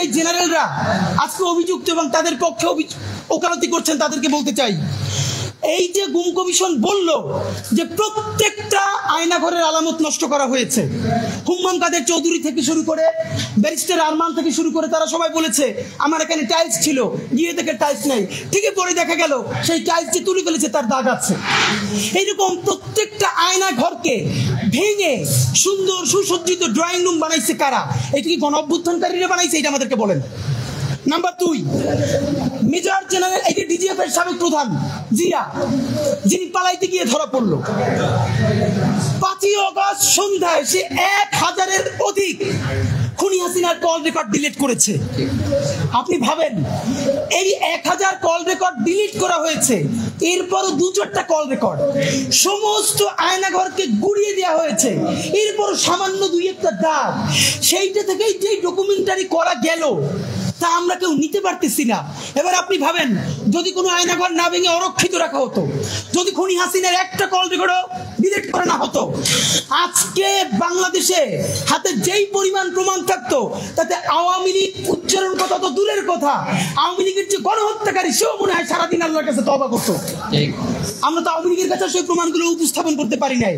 যে জেনারেলরা আজকে অভিযুক্ত এবং তাদের পক্ষে ওকালতি করছেন তাদেরকে বলতে চাই, এই যে গুম কমিশন বলল যে প্রত্যেকটা আয়নাঘরের আলামত নষ্ট করা হয়েছে, হুম্মাম কাদের চৌধুরী থেকে শুরু করে ব্যারিস্টার আরমান থেকে শুরু করে তারা সবাই বলেছে আমার এখানে টাইলস ছিল, গিয়ে দেখে টাইলস নেই, ঠিকই পরে দেখা গেল সেই টাইলস যে তুলে ফেলেছে তার দাগ আছে। এইরকম প্রত্যেকটা আয়না ঘরকে ভেঙে সুন্দর সুসজ্জিত ড্রয়িং রুম বানাইছে কারা? এটা কি গণ অভ্যুত্থানকারীরা বানাইছে? এটা আমাদেরকে বলেন। নাম্বার 2, মেজর জেনারেল এই যে ডিজিএফ এর সাবেক প্রধান জিয়া, যিনি পালাইতে গিয়ে ধরা পড়লো 5ই আগস্ট সন্ধ্যায় সে 1000-এর অধিক খুনি হাসিনার কল রেকর্ড ডিলিট করেছে। আপনি ভাবেন এই 1000 কল রেকর্ড ডিলিট করা হয়েছে, এরপরও 2-4টা কল রেকর্ড সমস্ত আয়নাঘরকে গুড়িয়ে দেওয়া হয়েছে, এরপরও সামান্য 2-1টা দাগ, সেইটা থেকেই যে ডকুমেন্টারি করা গেল তা আমরা কেউ নিতে পারতেছি না। এবার আপনি ভাবেন যদি কোনো আয়নাঘর না ভেঙে অরক্ষিত রাখা হতো, যদি খুনি হাসিনার একটা কল রেকর্ডও ডিলিট করা না হতো, আজকে বাংলাদেশে হাতে যেই পরিমাণ প্রমাণ থাকতো তাতে আওয়ামী লীগ উচ্চারণ কথা তো দূরের কথা, আওয়ামী লীগের যে গণহত্যাকারী সেও মনে হয় সারাদিন আল্লাহর কাছে তওবা করতো। আমরা তো আওয়ামী লীগের কাছে সেই প্রমাণগুলো উপস্থাপন করতে পারি নাই।